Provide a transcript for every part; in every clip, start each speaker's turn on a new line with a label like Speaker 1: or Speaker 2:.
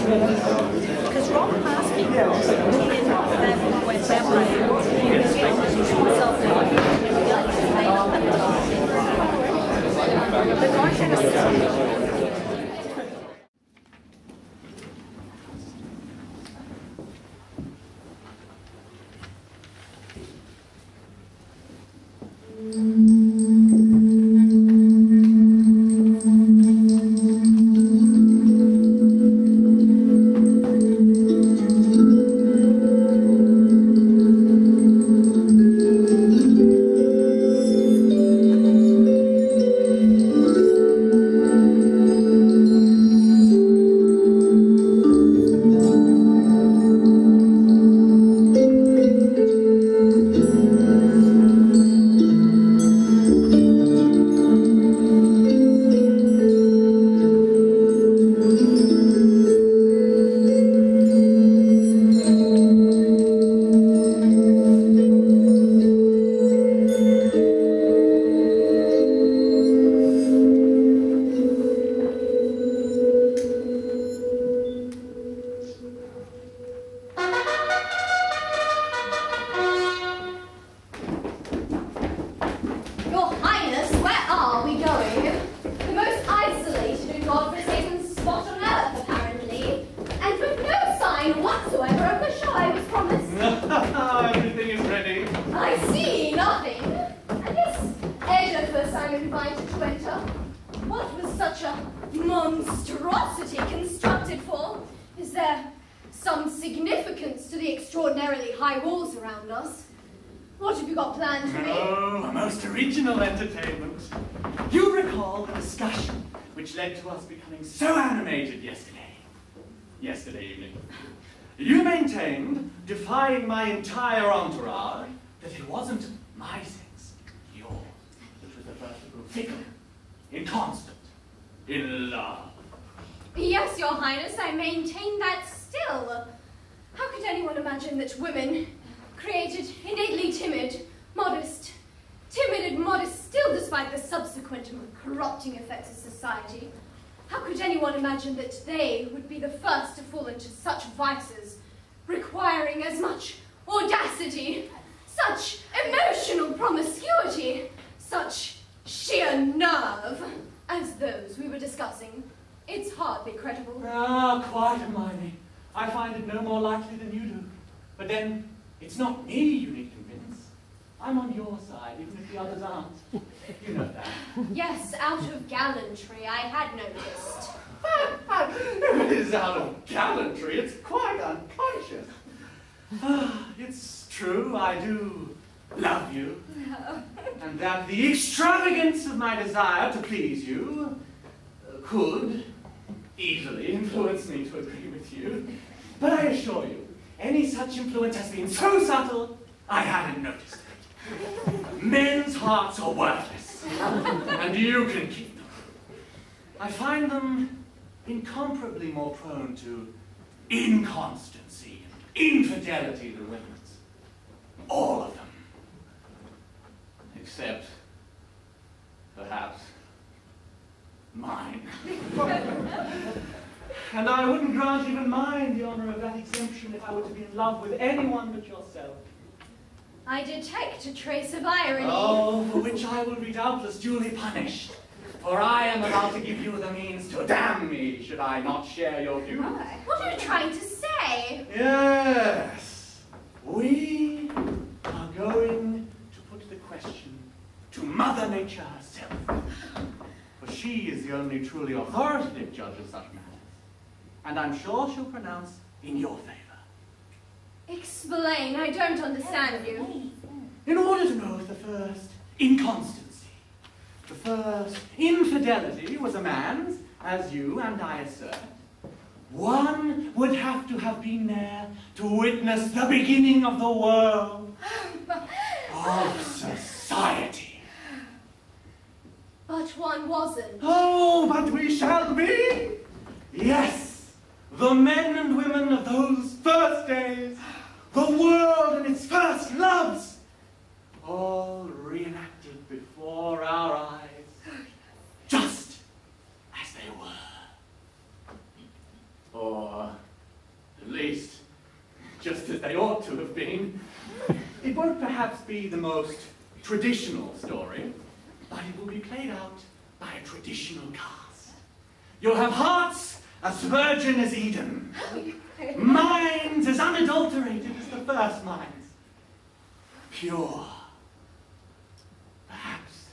Speaker 1: Because Rob has people in them with their brain, self-love,
Speaker 2: monstrosity constructed for? Is there some significance to the extraordinarily high walls around us? What have you got planned for me?
Speaker 3: Oh, a most original entertainment. You recall the discussion which led to us becoming so animated yesterday evening. You maintained, defying my entire entourage, that it wasn't my sex, yours, which was the first to prove fickle, inconstant, in love.
Speaker 2: Yes, Your Highness, I maintain that still. How could anyone imagine that women, created innately timid and modest still despite the subsequent corrupting effects of society, how could anyone imagine that they would be the first to fall into such vices, requiring as much audacity, such emotional promiscuity, such sheer nerve as those we were discussing? It's hardly credible.
Speaker 3: Ah, quite Hermione. I find it no more likely than you do. But then, it's not me you need to convince. I'm on your side, even if the others aren't. You know that.
Speaker 2: Yes, out of gallantry, I had noticed.
Speaker 3: If it is out of gallantry, it's quite unconscious. It's true, I do love you. And that the extravagance of my desire to please you could easily influence me to agree with you. But I assure you, any such influence has been so subtle, I hadn't noticed it. Men's hearts are worthless, and you can keep them. I find them incomparably more prone to inconstancy and infidelity than women's. All of them. Except, perhaps, mine. And I wouldn't grant even mine the honor of that exemption if I were to be in love with anyone but yourself.
Speaker 2: I detect a trace of irony.
Speaker 3: Oh, for which I will be doubtless duly punished. For I am about to give you the means to damn me, should I not share your views.
Speaker 2: What are you trying to say?
Speaker 3: Yes. We are going to put the question to Mother Nature herself. For she is the only truly authoritative judge of such matters. And I'm sure she'll pronounce in your favor.
Speaker 2: Explain, I don't understand you.
Speaker 3: In order to know if the first inconstancy, the first infidelity was a man's, as you and I assert, one would have to have been there to witness the beginning of the world, of society.
Speaker 2: But one wasn't.
Speaker 3: Oh, but we shall be! Yes, the men and women of those first days, the world and its first loves, all reenacted before our eyes, just as they were. Or as they ought to have been. It won't perhaps be the most traditional story, but it will be played out by a traditional cast. You'll have hearts as virgin as Eden, minds as unadulterated as the first minds, pure, perhaps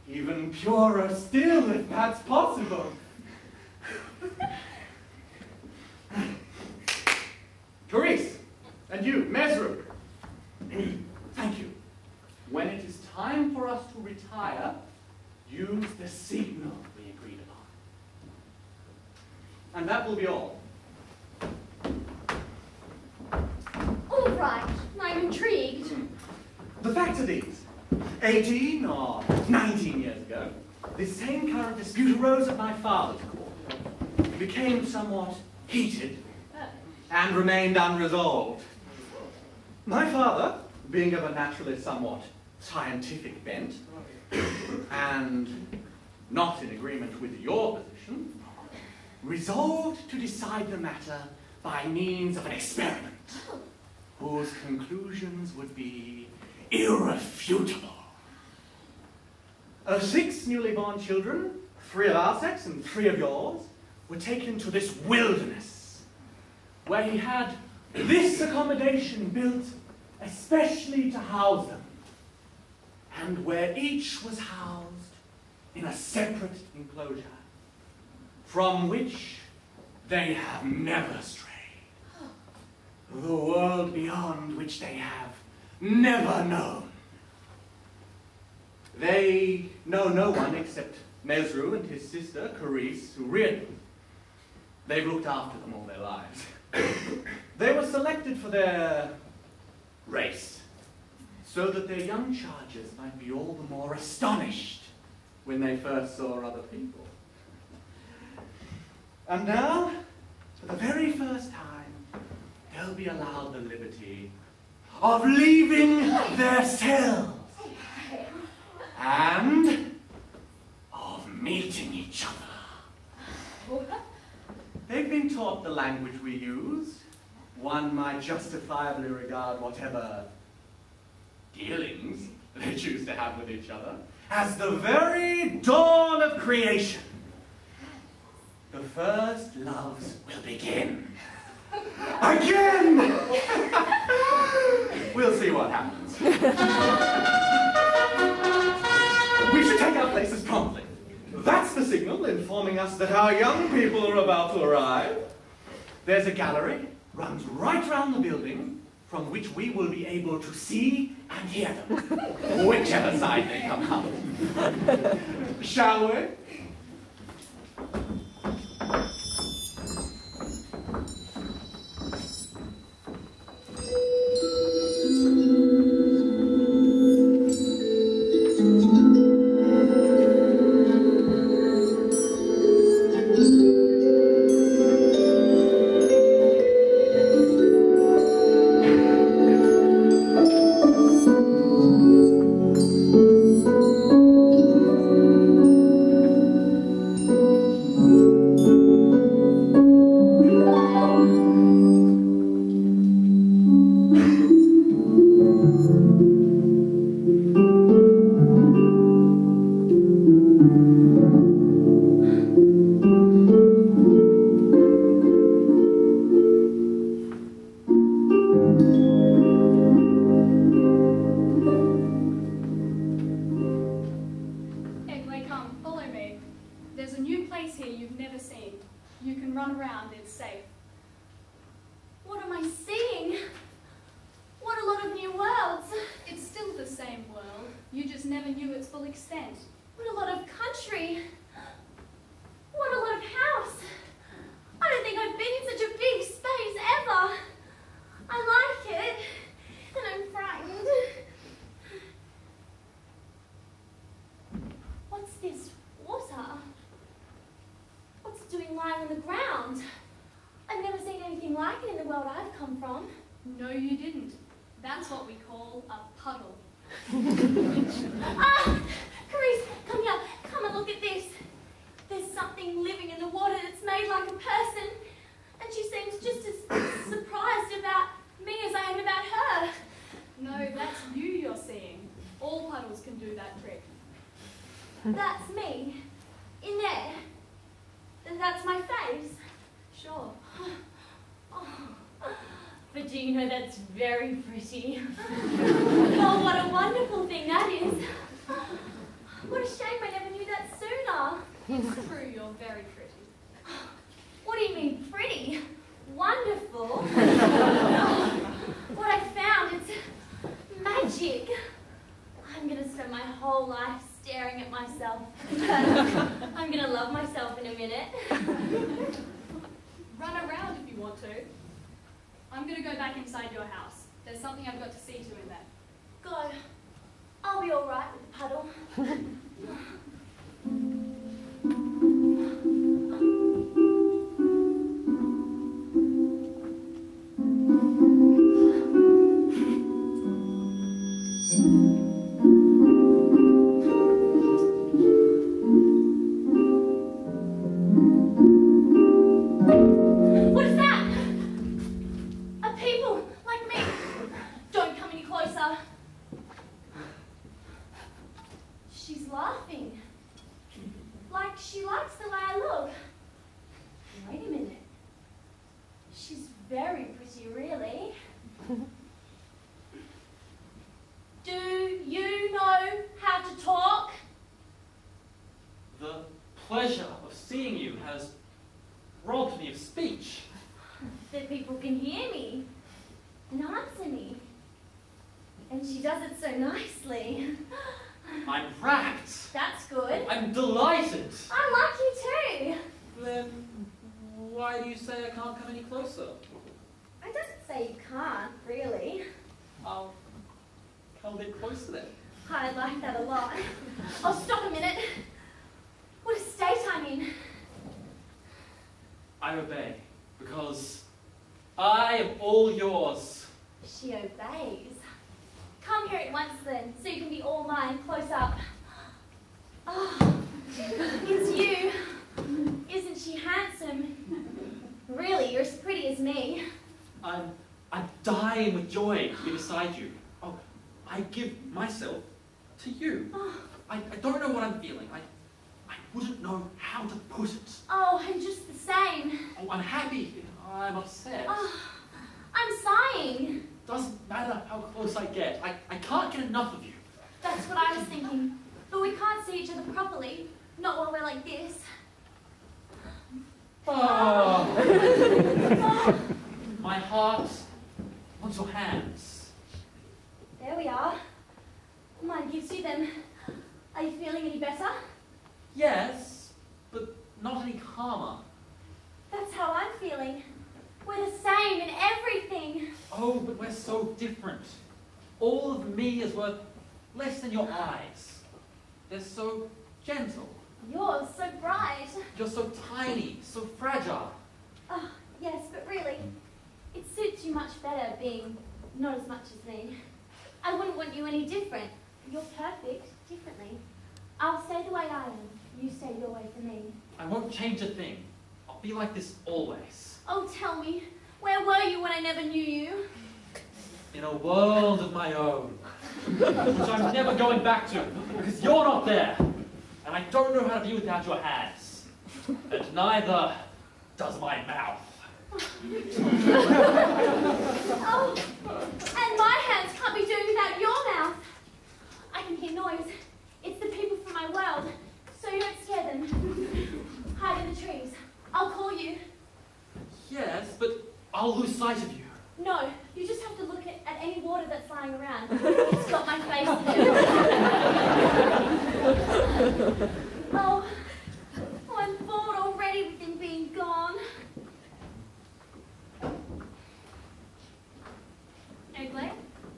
Speaker 3: even purer still, if that's possible. Clarice, and you, Mesru, thank you. When it is time for us to retire, use the signal we agreed upon. And that will be all.
Speaker 2: All right, I'm intrigued.
Speaker 3: The facts are these. 18 or 19 years ago, this same current dispute arose at my father's court. It became somewhat heated and remained unresolved. My father, being of a naturally somewhat scientific bent, and not in agreement with your position, resolved to decide the matter by means of an experiment, whose conclusions would be irrefutable. 6 newly born children, 3 of our sex and 3 of yours, were taken to this wilderness, where he had this accommodation built especially to house them, and where each was housed in a separate enclosure, from which they have never strayed. The world beyond which they have never known. They know no one except Mesru and his sister, Clarice, who reared them. They've looked after them all their lives. They were selected for their race, so that their young charges might be all the more astonished when they first saw other people. And now, for the very first time, they'll be allowed the liberty of leaving their cells and of meeting each other. They've been taught the language we use. One might justifiably regard whatever dealings they choose to have with each other as the very dawn of creation. The first loves will begin. Again! We'll see what happens. We should take our places promptly. That's the signal informing us that our young people are about to arrive. There's a gallery, runs right round the building, from which we will be able to see and hear them, whichever side they come out. Shall we?
Speaker 2: Like a person, and she seems just as surprised about me as I am about her.
Speaker 1: No, that's you you're seeing. All puddles can do that trick.
Speaker 2: That's me. In there. That's my face.
Speaker 1: Sure.
Speaker 2: Oh. But do you know that's very pretty? Oh, what a wonderful thing that is. What a shame I never knew that sooner.
Speaker 1: It's true, you're very pretty.
Speaker 2: What do you mean, pretty? Wonderful. What I found, it's magic. I'm going to spend my whole life staring at myself. I'm going to love myself in a minute.
Speaker 1: Run around if you want to. I'm going to go back inside your house. There's something I've got to see to in there.
Speaker 2: Go. I'll be all right with the puddle.
Speaker 3: Pleasure of seeing you has robbed me of speech.
Speaker 2: That people can hear me and answer me. And she does it so nicely.
Speaker 3: I'm rapt.
Speaker 2: That's good.
Speaker 3: I'm delighted.
Speaker 2: I like you too.
Speaker 3: Then why do you say I can't come any closer?
Speaker 2: I don't say you can't, really.
Speaker 3: I'll come a bit closer then.
Speaker 2: I like that a lot. Oh, stop a minute. What a state I'm in.
Speaker 3: I obey, because I am all yours.
Speaker 2: She obeys. Come here at once then, so you can be all mine, close up. Oh, it's you. Isn't she handsome? Really, you're as pretty as me.
Speaker 3: I'm dying with joy to be beside you. Oh, I give myself to you.
Speaker 2: Oh.
Speaker 3: I don't know what I'm feeling. I wouldn't know how to put it.
Speaker 2: Oh, I'm just the same.
Speaker 3: Oh, I'm happy. I'm upset.
Speaker 2: Oh, I'm sighing.
Speaker 3: Doesn't matter how close I get. I can't get enough of you.
Speaker 2: That's what I was thinking. But we can't see each other properly. Not while we're like this.
Speaker 3: Oh.
Speaker 2: Oh.
Speaker 3: My heart wants your hands.
Speaker 2: There we are. Mine gives you them. Are you feeling any better?
Speaker 3: Yes, but not any calmer.
Speaker 2: That's how I'm feeling. We're the same in everything.
Speaker 3: Oh, but we're so different. All of me is worth less than your eyes. They're so gentle.
Speaker 2: Yours so bright.
Speaker 3: You're so tiny, so fragile.
Speaker 2: Oh, yes, but really, it suits you much better being not as much as me. I wouldn't want you any different. You're perfect differently. I'll stay the way I am. You stay your way for me.
Speaker 3: I won't change a thing. I'll be like this always.
Speaker 2: Oh, tell me, where were you when I never knew you?
Speaker 3: In a world of my own, which I'm never going back to, because you're not there. And I don't know how to be without your hands. And neither does my mouth.
Speaker 2: Oh, and my hands can't be doing without your mouth. I can hear noise. It's the people from my world, so you don't scare them. Hide in the trees. I'll call you.
Speaker 3: Yes, but I'll lose sight of you.
Speaker 2: No, you just have to look at any water that's lying around. It's got my face in it. Oh, I'm bored already with him being gone.
Speaker 1: Eglay,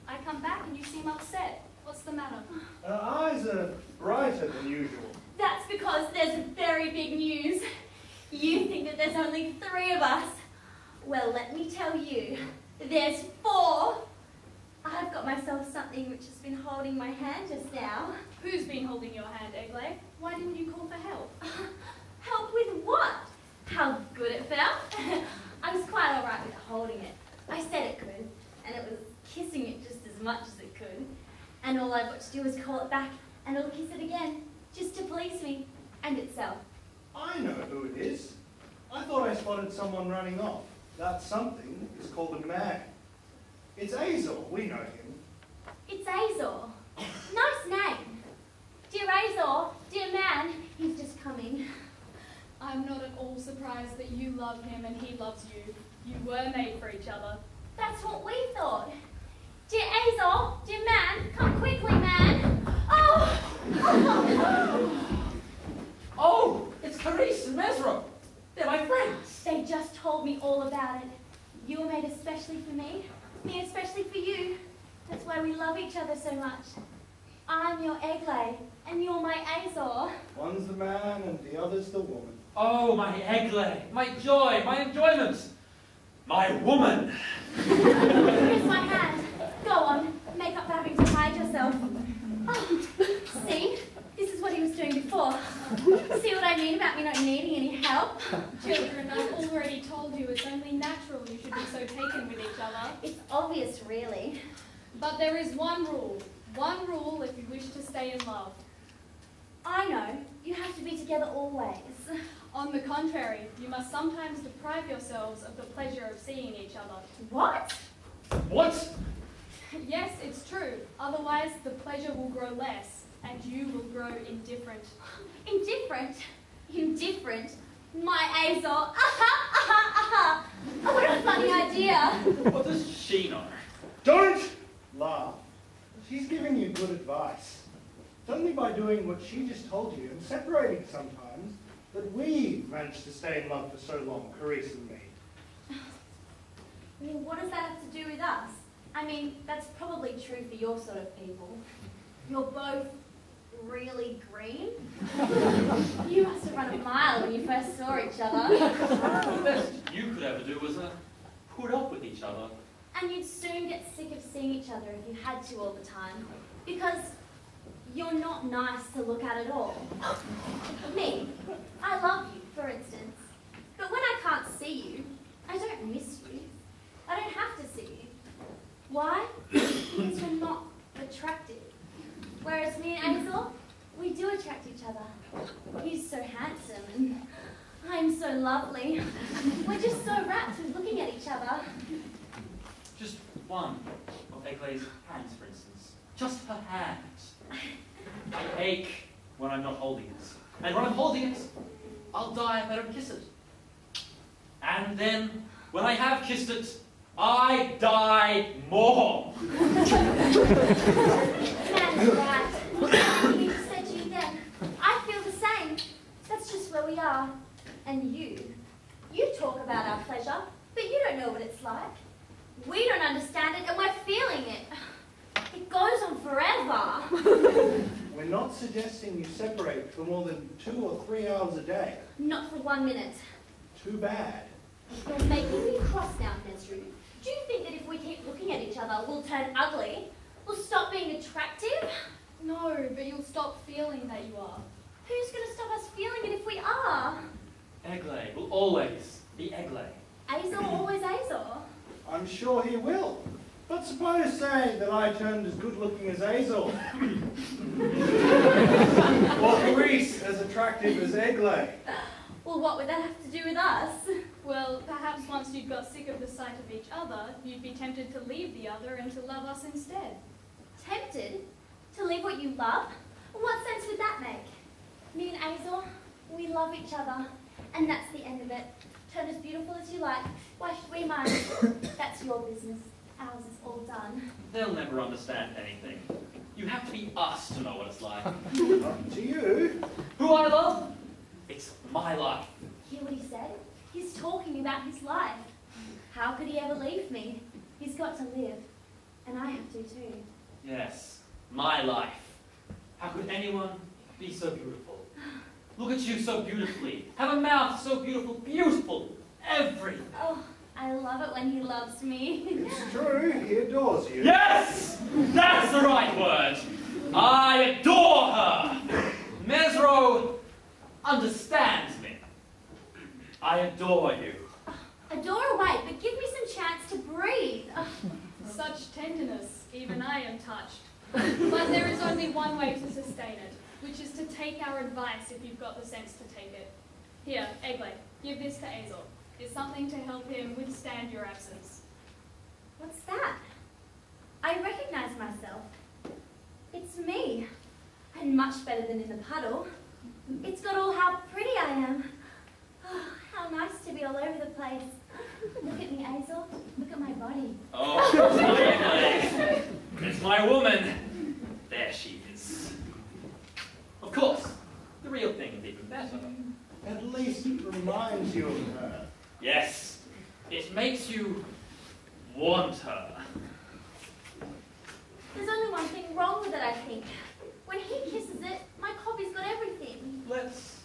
Speaker 1: I come back and you seem upset. What's the matter?
Speaker 4: Her eyes are brighter than usual.
Speaker 2: That's because there's very big news. You think that there's only 3 of us. Well, let me tell you, there's 4. I've got myself something which has been holding my hand just now.
Speaker 1: Who's been holding your hand, Eglay? Why didn't you call for help?
Speaker 2: Help with what? How good it felt. I was quite all right with holding it. I said it could, and it
Speaker 5: all I've got to do is call it back, and it'll kiss it again, just to please me, and itself.
Speaker 4: I know who it is. I thought I spotted someone running off. That something is called a man. It's Azor, we know him.
Speaker 5: It's Azor. Nice name. Dear Azor, dear man, he's just coming.
Speaker 2: I'm not at all surprised that you love him and he loves you. You were made for each other.
Speaker 5: That's what we thought. Dear Azor, dear man, come quickly, man. Oh!
Speaker 6: Oh, it's Carice and Mesro. They're my friends.
Speaker 5: They just told me all about it. You were made especially for me especially for you. That's why we love each other so much. I'm your Eglay, and you're my Azor.
Speaker 4: One's the man and the other's the woman.
Speaker 6: Oh, my Eglay, my joy, my enjoyment, my woman.
Speaker 5: Here's my hand. Go on, make up for having to hide yourself. Oh, see? This is what he was doing before. See what I mean about me not needing any help?
Speaker 2: Children, I've already told you it's only natural you should be so taken with each other.
Speaker 5: It's obvious, really.
Speaker 2: But there is one rule. One rule if you wish to stay in love.
Speaker 5: I know. You have to be together always.
Speaker 2: On the contrary, you must sometimes deprive yourselves of the pleasure of seeing each other.
Speaker 5: What?
Speaker 6: What?
Speaker 2: Yes, it's true. Otherwise, the pleasure will grow less, and you will grow indifferent.
Speaker 5: Indifferent? Indifferent? My Azor? Aha! Aha! Aha! Oh, what a funny idea!
Speaker 6: What does she know?
Speaker 4: Don't laugh. She's giving you good advice. It's only by doing what she just told you and separating sometimes that we managed to stay in love for so long, Carice and me.
Speaker 5: Well, what does that have to do with us? I mean, that's probably true for your sort of people. You're both really green. You must have run a mile when you first saw each other.
Speaker 6: The best you could ever do was put up with each other.
Speaker 5: And you'd soon get sick of seeing each other if you had to all the time. Because you're not nice to look at at all. Me, I love you, for instance. But when I can't see you, I don't miss you. I don't have to see you. Why? Because we're not attractive. Whereas me and Azor, we do attract each other. He's so handsome and I'm so lovely. We're just so rapt with looking at each other.
Speaker 6: Just one of Eglay's hands, for instance. Just her hands. I ache when I'm not holding it. And when I'm holding it, I'll die if I don't kiss it. And then, when I have kissed it, I die more.
Speaker 5: Man is right. You said to you then. I feel the same. That's just where we are. And you talk about our pleasure, but you don't know what it's like. We don't understand it, and we're feeling it. It goes on forever.
Speaker 4: We're not suggesting you separate for more than 2 or 3 hours a day.
Speaker 5: Not for 1 minute.
Speaker 4: Too bad.
Speaker 5: You're making me cross now, Mesru. Do you think that if we keep looking at each other, we'll turn ugly? We'll stop being attractive?
Speaker 2: No, but you'll stop feeling that you are.
Speaker 5: Who's going to stop us feeling it if we are?
Speaker 6: Eglay will always be Eglay.
Speaker 5: Azor, always Azor.
Speaker 4: I'm sure he will. But suppose saying that I turned as good looking as Azor. Or Carice as attractive as Eglay.
Speaker 5: Well, what would that have to do with us?
Speaker 2: Well, perhaps once you got sick of the sight of each other, you'd be tempted to leave the other and to love us instead.
Speaker 5: Tempted? To leave what you love? What sense would that make? Me and Azor, we love each other. And that's the end of it. Turn as beautiful as you like. Why should we mind? That's your business. Ours is all done.
Speaker 6: They'll never understand anything. You have to be us to know what it's like.
Speaker 4: Up to you.
Speaker 6: Who I love? It's my life.
Speaker 5: Hear what he said? He's talking about his life. How could he ever leave me? He's got to live. And I have to too.
Speaker 6: Yes, my life. How could anyone be so beautiful? Look at you so beautifully. Have a mouth so beautiful. Beautiful. Everything.
Speaker 5: Oh, I love it when he loves me.
Speaker 4: It's true, he adores you.
Speaker 6: Yes! That's the right word. I adore her. Mesro understands me. I adore you.
Speaker 5: Adore away, but give me some chance to breathe.
Speaker 2: Such tenderness, even I am touched.
Speaker 7: But there is only one way to sustain it, which is to take our advice if you've got the sense to take it. Here, Eglay, give this to Azor. It's something to help him withstand your absence.
Speaker 5: What's that? I recognize myself. It's me. And much better than in the puddle. It's got all how pretty I am. Oh, how nice to be all over the place. Look at me, Azor. Look at my body.
Speaker 6: Oh, Eglay. It's my woman. There she is. Of course, the real thing is even better.
Speaker 4: At least it reminds you of her.
Speaker 6: Yes, it makes you want her.
Speaker 5: There's only one thing wrong with it, I think. When he kisses it, my copy's got everything.
Speaker 6: Let's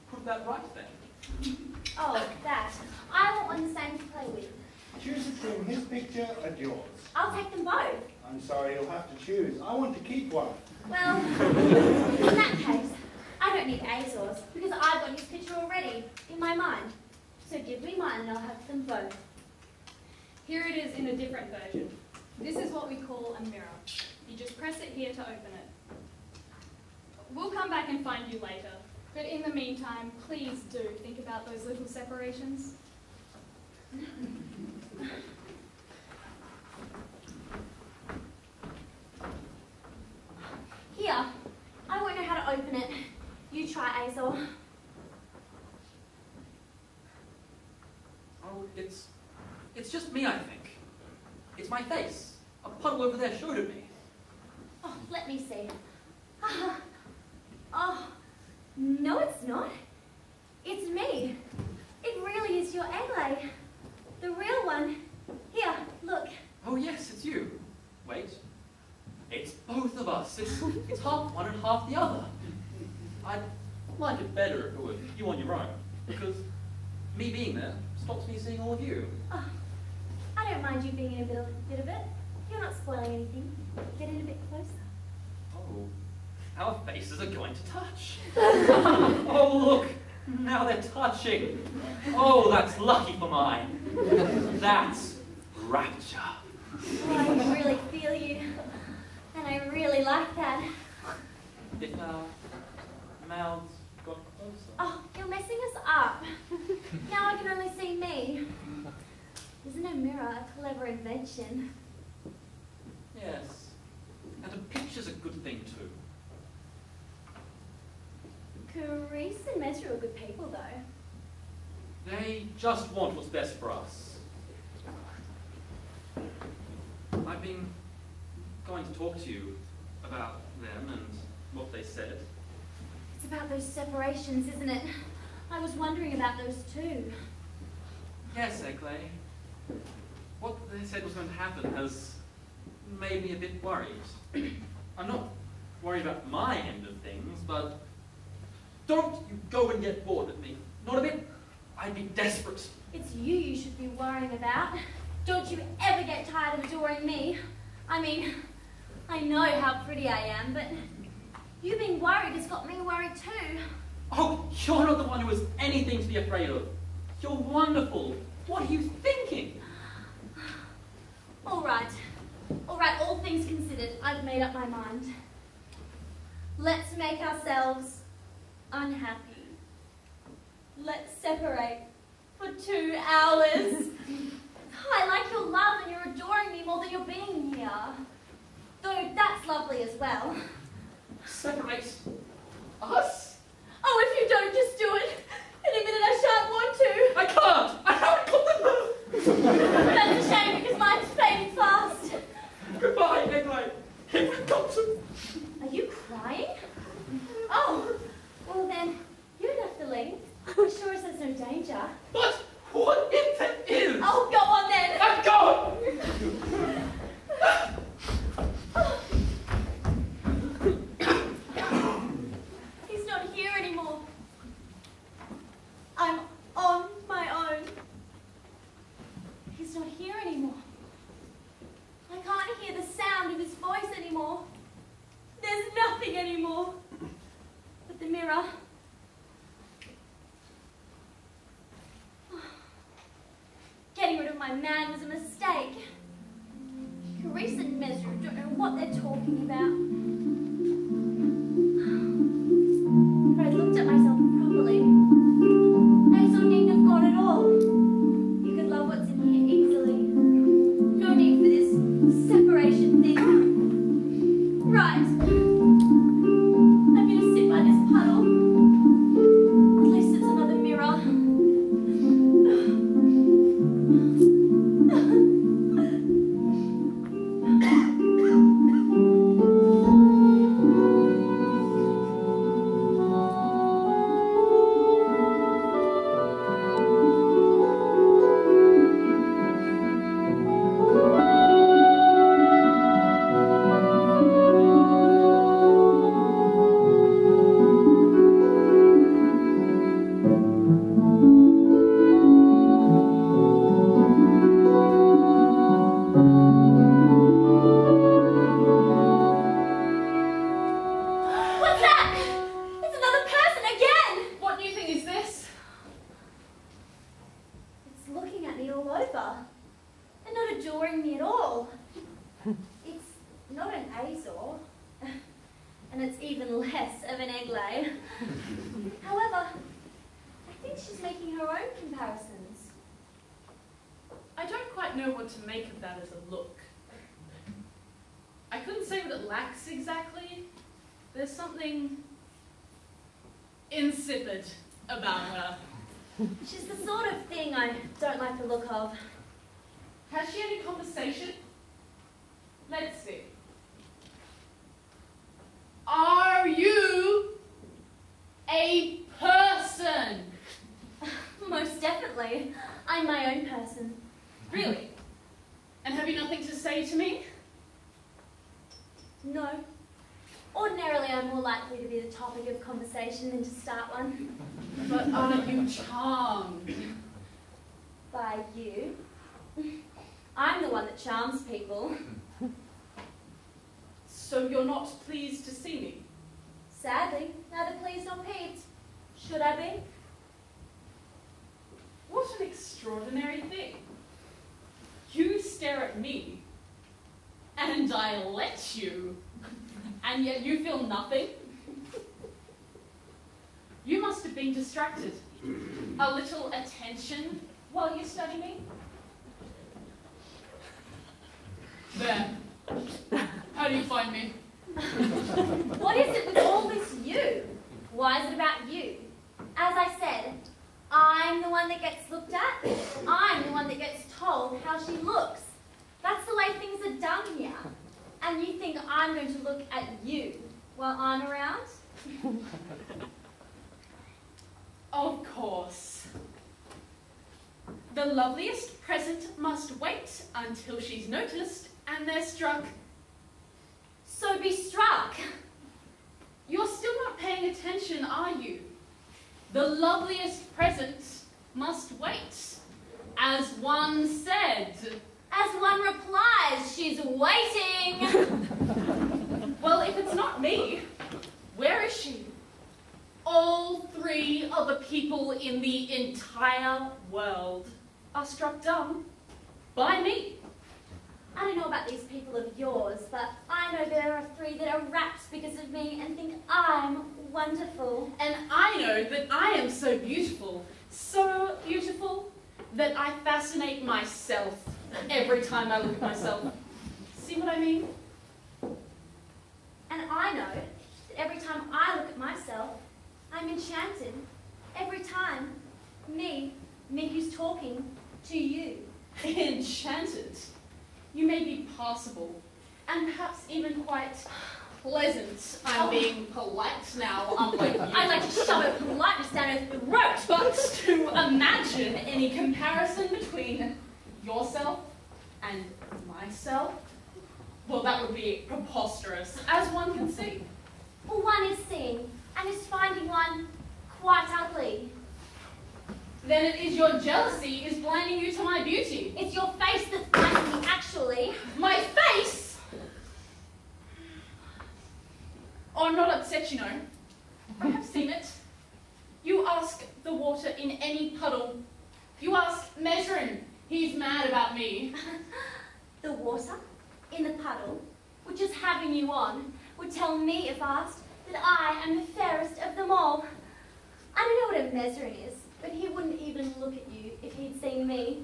Speaker 6: put that right then.
Speaker 5: Oh, that. I want one the same to play with.
Speaker 4: Choose between his picture and yours.
Speaker 5: I'll take them both.
Speaker 4: I'm sorry, you'll have to choose. I want to keep one.
Speaker 5: Well, in that case, I don't need Azor's because I've got his picture already in my mind. So give me mine and I'll have them both.
Speaker 7: Here it is in a different version. This is what we call a mirror. You just press it here to open it. We'll come back and find you later. But in the meantime, please do think about those little separations.
Speaker 5: Here, I won't know how to open it. You try, Azor.
Speaker 6: Oh, it's just me, I think. It's my face. A puddle over there showed it me.
Speaker 5: Oh, let me see. Oh, no it's not. It's me. It really is your Eglay. The real one. Here, look.
Speaker 6: Oh yes, it's you. Wait. It's both of us. It's half one and half the other. I'd like it better if it were you on your own, because me being there stops me seeing all of you.
Speaker 5: Oh, I don't mind you being in a bit of it. You're not spoiling anything. Get in a bit closer.
Speaker 6: Oh, our faces are going to touch. Oh, look, now they're touching. Oh, that's lucky for mine. That's rapture.
Speaker 5: Oh, I can really feel you. And I really like that.
Speaker 6: If our mouths got closer.
Speaker 5: Oh, you're messing us up. Now I can only see me. Isn't a mirror a clever invention?
Speaker 6: Yes, and a picture's a good thing too.
Speaker 5: Carice and Mesra are good people, though.
Speaker 6: They just want what's best for us. I've been going to talk to you about them and what they said.
Speaker 5: It's about those separations, isn't it? I was wondering about those too.
Speaker 6: Yes, Eglay. What they said was going to happen has made me a bit worried. I'm not worried about my end of things, but don't you go and get bored with me. Not a bit. I'd be desperate.
Speaker 5: It's you should be worrying about. Don't you ever get tired of adoring me. I mean, I know how pretty I am, but you being worried has got me worried too.
Speaker 6: Oh, you're not the one who has anything to be afraid of. You're wonderful. What are you thinking?
Speaker 5: All right, all things considered, I've made up my mind. Let's make ourselves unhappy. Let's separate for 2 hours. I like your love and you're adoring me more than you're being here. Though that's lovely as well.
Speaker 6: Separate us?
Speaker 5: Oh, if you don't just do it, in a minute I shan't want to.
Speaker 6: I can't! I haven't got the nerve!
Speaker 5: That's a shame because mine's fading fast.
Speaker 6: Goodbye, Eglay. You've got to.
Speaker 5: Are you crying? Oh, well then, you don't have to leave. I'm sure there's no danger.
Speaker 6: But what if there is?
Speaker 5: Oh, go on then.
Speaker 6: I'm gone!
Speaker 5: He's not here anymore. I'm on my own. He's not here anymore. I can't hear the sound of his voice anymore. There's nothing anymore but the mirror. Getting rid of my man was a mistake. recent measure. Don't know what they're talking about. If I looked at myself properly, Hazel needn't have gone at all. You could love what's in here easily. No need for this separation thing. Right. I'm gonna sit by this puddle. At least it's another mirror. What's that? It's another person again!
Speaker 7: What new thing is this?
Speaker 5: It's looking at me all over and not adoring me at all. It's not an Azor, and it's even less of an Eglay. However, I think she's making her own comparisons.
Speaker 7: I don't quite know what to make of that as a look. I couldn't say what it lacks exactly. There's something insipid about her.
Speaker 5: She's the sort of thing I don't like the look of.
Speaker 7: Has she any conversation? Let's see. Are you a person?
Speaker 5: Most definitely. I'm my own person.
Speaker 7: Really? And have you nothing to say to me?
Speaker 5: No. Ordinarily, I'm more likely to be the topic of conversation than to start one.
Speaker 7: But are you charmed?
Speaker 5: By you. I'm the one that charms people.
Speaker 7: So you're not pleased to see me?
Speaker 5: Sadly, neither pleased nor peeved. Should I be?
Speaker 7: What an extraordinary thing. You stare at me, and I let you, and yet you feel nothing? You must have been distracted. A little attention while you study me? There. How do you find me?
Speaker 5: What is it with all this you? Why is it about you? As I said, I'm the one that gets looked at. I'm the one that gets told how she looks. That's the way things are done here. And you think I'm going to look at you while I'm around?
Speaker 7: Of course. The loveliest present must wait until she's noticed and they're struck.
Speaker 5: So be struck.
Speaker 7: You're still not paying attention, are you? The loveliest present must wait. As one said.
Speaker 5: As one replies, she's waiting.
Speaker 7: Well, if it's not me, where is she? All three of the people in the entire world are struck dumb by me.
Speaker 5: I don't know about these people of yours, but I know there are three that are rapt because of me and think I'm wonderful.
Speaker 7: And I know that I am so beautiful that I fascinate myself every time I look at myself. See what I mean?
Speaker 5: And I know that every time I look at myself, I'm enchanted. Every time. Me who's talking to you.
Speaker 7: Enchanted. You may be passable, and perhaps even quite pleasant. I'm being polite now, unlike you.
Speaker 5: I'd like to shove a politeness down her throat.
Speaker 7: But to imagine any comparison between yourself and myself, well, that would be preposterous, as one can see.
Speaker 5: Well, one is seeing, and is finding one quite ugly.
Speaker 7: Then it is your jealousy is blinding you to my beauty.
Speaker 5: It's your face that's blinding me, actually.
Speaker 7: My face? Oh, I'm not upset, you know. I have seen it. You ask the water in any puddle. You ask Measurin. He's mad about me.
Speaker 5: The water? in the puddle, which is having you on, would tell me if asked that I am the fairest of them all. I don't know what a mesrin is, but he wouldn't even look at you if he'd seen me.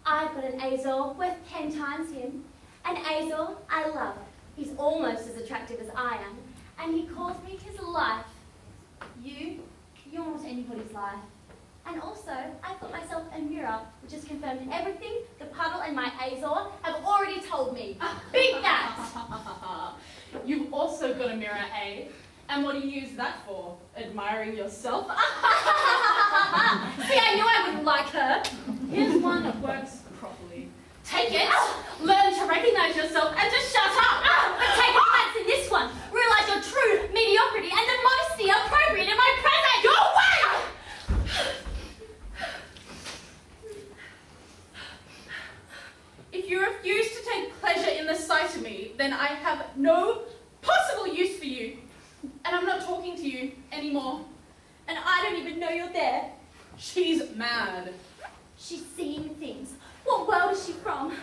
Speaker 5: I've got an Azor worth 10 times him. An Azor I love. He's almost as attractive as I am, and he calls me his life. You're not anybody's life. And also, I've got myself a mirror, which has confirmed everything the puddle and my Azor have already told me. Beat that!
Speaker 8: You've also got a mirror, eh? And what do you use that for? Admiring yourself?
Speaker 5: See, I knew I wouldn't like her.
Speaker 8: Here's one that works properly. Take it, learn to recognize yourself, and just shut up!
Speaker 5: But take a chance in this one. Realize your true mediocrity and the modesty appropriate in my present. Go away!
Speaker 8: If you refuse to take pleasure in the sight of me, then I have no possible use for you. And I'm not talking to you anymore.
Speaker 5: And I don't even know you're there.
Speaker 8: She's mad.
Speaker 5: She's seeing things. What world is she from?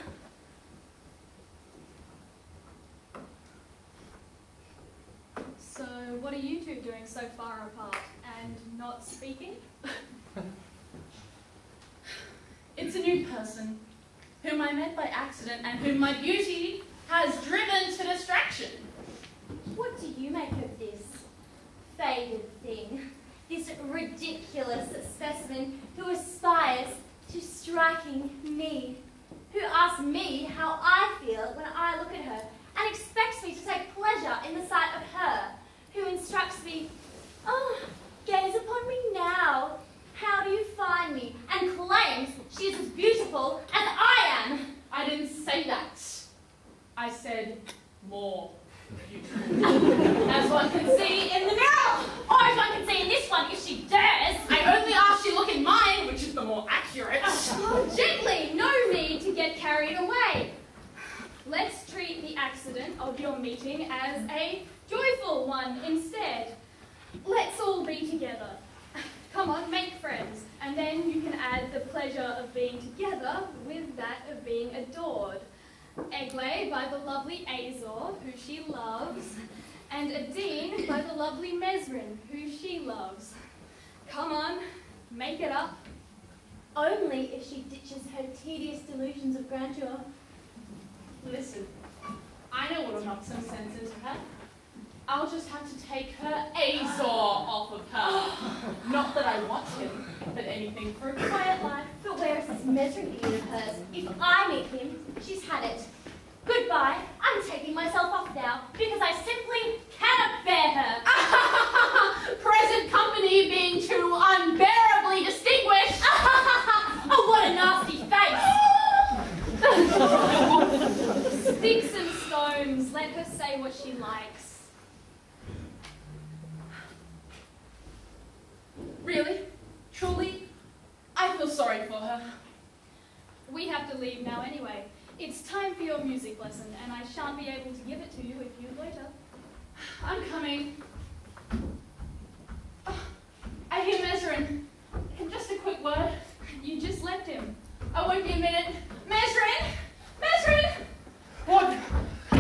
Speaker 7: So, what are you two doing so far apart and not speaking?
Speaker 8: It's a new person, whom I met by accident and whom my beauty has driven to distraction.
Speaker 5: What do you make of this faded thing? This ridiculous specimen who aspires to striking me, who asks me how I feel when I look at her and expects me to take pleasure in the sight of her, who instructs me, oh, gaze upon me now, how do you find me, and claims she is as beautiful as I am.
Speaker 8: I didn't say that. I said more beautiful.
Speaker 5: As one can see in the mirror, or as one can see in this one if she dares.
Speaker 8: I only asked you look in mine, which is the more accurate.
Speaker 7: Oh, gently, no need to get carried away. Let's treat the accident of your meeting as a joyful one instead. Let's all be together. Come on, make friends, and then you can add the pleasure of being together with that of being adored. Egle by the lovely Azor, who she loves, and Adine by the lovely Mesrin, who she loves. Come on, make it up.
Speaker 5: Only if she ditches her tedious delusions of grandeur.
Speaker 8: Listen, I know what knocks some sense into her. I'll just have to take her Azor off of her. Not that I want him, but anything for a quiet life.
Speaker 5: But where is this Mesrin idiot of hers? If I meet him, she's had it. Goodbye, I'm taking myself off now, because I simply cannot bear her.
Speaker 8: Present company being too unbearably distinguished.
Speaker 5: Oh, what a nasty face!
Speaker 7: Sticks and stones, let her say what she likes.
Speaker 8: Really? Truly? I feel sorry for her.
Speaker 7: We have to leave now anyway. It's time for your music lesson, and I shan't be able to give it to you if you loiter.
Speaker 8: I'm coming. Oh, I hear Mesrin. Just a quick word.
Speaker 7: You just left him.
Speaker 8: I won't be a minute. Mesrin! Mesrin!
Speaker 9: What?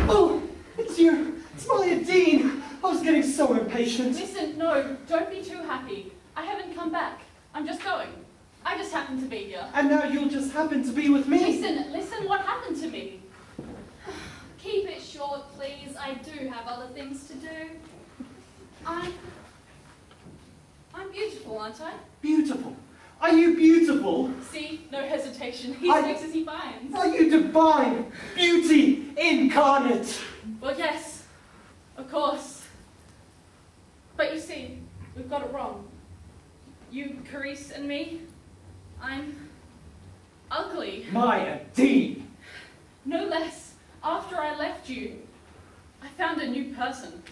Speaker 9: Oh, it's you. It's my Dean. I was getting so impatient.
Speaker 8: Listen, no, don't be too happy. I haven't come back. I'm just going. I just happened to be here.
Speaker 9: And now you'll just happen to be with me.
Speaker 8: Listen what happened to me.
Speaker 7: Keep it short, please. I do have other things to do.
Speaker 8: I'm beautiful, aren't I?
Speaker 9: Beautiful. Are you beautiful?
Speaker 8: See, no hesitation. He takes as he finds.
Speaker 9: Are you divine? Beauty incarnate.
Speaker 8: Well, yes, of course. But you see, we've got it wrong. You, Carice, and me, I'm ugly.
Speaker 9: My Dean.
Speaker 8: No less. After I left you, I found a new person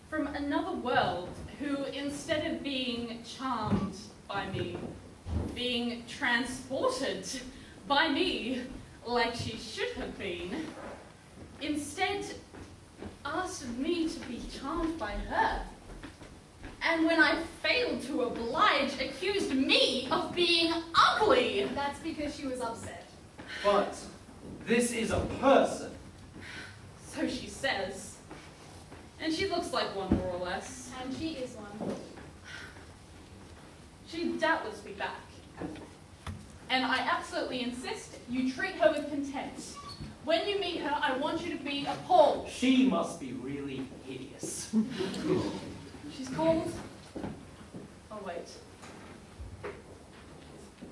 Speaker 8: from another world who, instead of being charmed by me, being transported by me like she should have been, instead asked me to be charmed by her. And when I failed to oblige, accused me of being ugly.
Speaker 7: That's because she was upset.
Speaker 9: But this is a person.
Speaker 8: So she says. And she looks like one, more or less.
Speaker 7: And she is one.
Speaker 8: She'd doubtless be back. And I absolutely insist you treat her with contempt. When you meet her, I want you to be appalled.
Speaker 6: She must be really hideous.
Speaker 8: She's called... Oh, wait.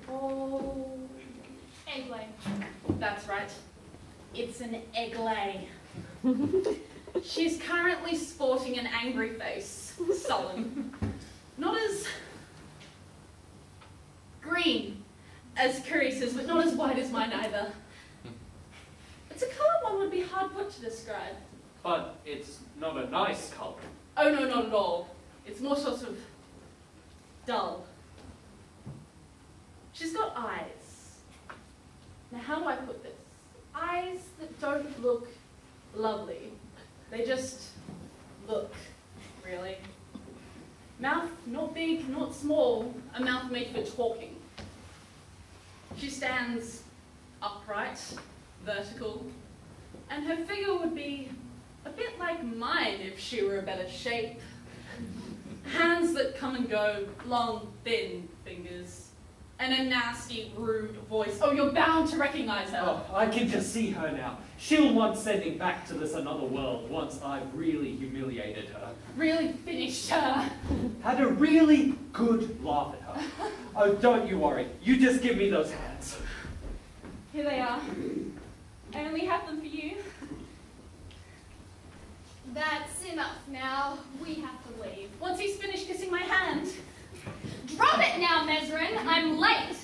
Speaker 8: Oh...
Speaker 7: Egglay.
Speaker 8: That's right. It's an egglay. She's currently sporting an angry face, sullen. Not as green as Carice's, but not as white as mine either. It's a colour one would be hard put to describe.
Speaker 6: But it's not a nice colour.
Speaker 8: Oh no, not at all. It's more sort of dull. She's got eyes. Now how do I put this? Eyes that don't look lovely. They just look, really. Mouth not big, not small, a mouth made for talking. She stands upright, vertical, and her figure would be a bit like mine if she were a better shape. Hands that come and go, long, thin fingers, and a nasty, rude voice. Oh, you're bound to recognize her.
Speaker 6: Oh, I can just see her now. She'll want sending back to this another world once I've really humiliated her.
Speaker 8: Really finished her.
Speaker 6: Had a really good laugh at her. Oh, don't you worry. You just give me those hands.
Speaker 8: Here they are. I only have them for you.
Speaker 7: That's enough now. We have to leave.
Speaker 8: Once he's finished kissing my hand.
Speaker 7: Drop it now, Mesrin. I'm late.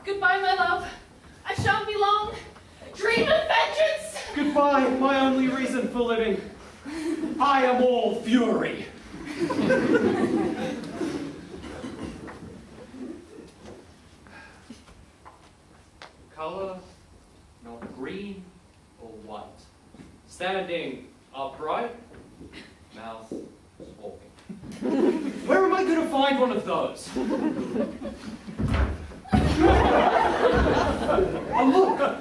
Speaker 8: Goodbye, my love. I shan't be long. Dream of vengeance!
Speaker 6: Goodbye, my only reason for living. I am all fury. Color, not green or white. Standing upright, mouth talking. Where am I going to find one of those? Oh, look!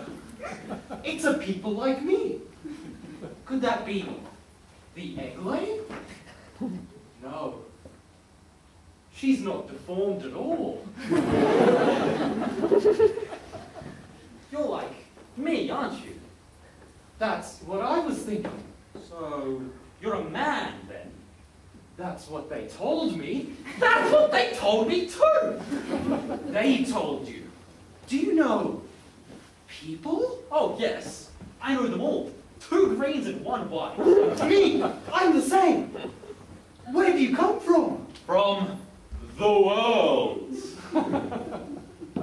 Speaker 6: It's a people like me. Could that be the egglay? No. She's not deformed at all. You're like me, aren't you? That's what I was thinking. So, you're a man, then? That's what they told me. That's what they told me, too! They told you. Do you know people? Oh, yes. I know them all. 2 greens and 1 white. Me! I'm the same. Where do you come from? From the world.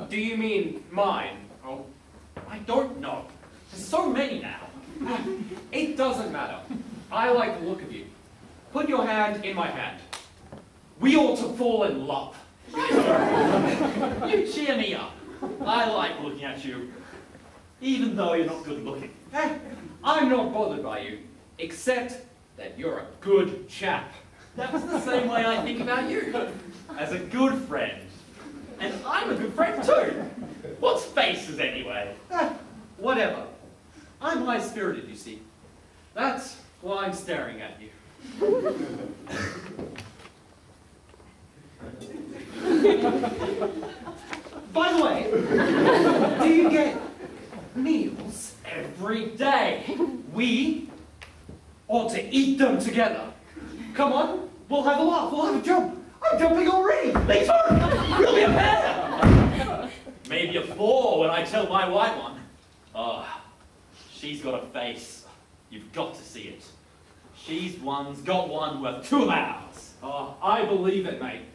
Speaker 6: Do you mean mine? Oh, I don't know. There's so many now. It doesn't matter. I like the look of you. Put your hand in my hand. We ought to fall in love. You cheer me up. I like looking at you, even though you're not good looking. I'm not bothered by you, except that you're a good chap. That's the same way I think about you, as a good friend. And I'm a good friend too. What's faces anyway? Whatever. I'm high-spirited, you see. That's why I'm staring at you. By the way, do you get meals every day? We ought to eat them together. Come on, we'll have a laugh, we'll have a jump. I'm jumping already. Me too. We'll be a pair. Maybe a 4 when I tell my white one. Oh, she's got a face. You've got to see it. She's got one worth 2 of ours. Oh, I believe it, mate.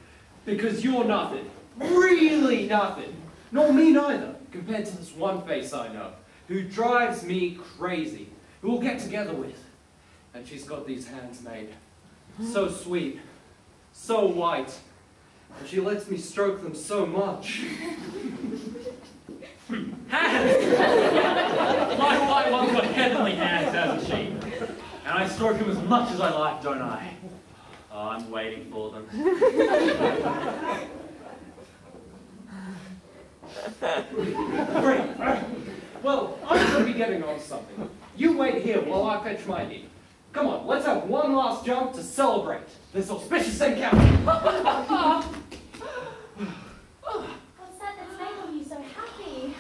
Speaker 6: Because you're nothing. Really nothing. Nor me neither, compared to this one face I know, who drives me crazy, who we'll get together with. And she's got these hands made. So sweet. So white. And she lets me stroke them so much. Hands! My white one's got heavenly hands, hasn't she? And I stroke them as much as I like, don't I? Oh, I'm waiting for them. Great. Well, I'm going to be getting on something.
Speaker 10: You wait here while I fetch my heat. Come on, let's have one last jump to celebrate this auspicious encounter.
Speaker 5: What's that that's making you so happy?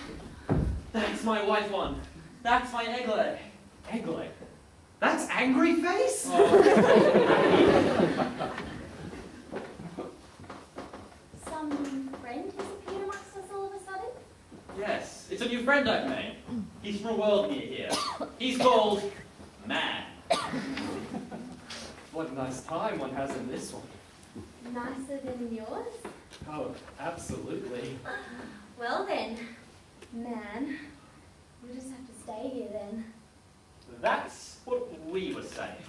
Speaker 6: That's my white one. That's my egg leg.
Speaker 10: Egg leg? That's angry face?
Speaker 5: Some friend has appeared amongst us all of a sudden?
Speaker 6: Yes, it's a new friend I've made. He's from a world near here. He's called Man.
Speaker 10: What a nice time one has in this one.
Speaker 5: Nicer than yours?
Speaker 10: Oh, absolutely.
Speaker 5: Well then, man, we'll just have to stay here then.
Speaker 6: That's what we were saying.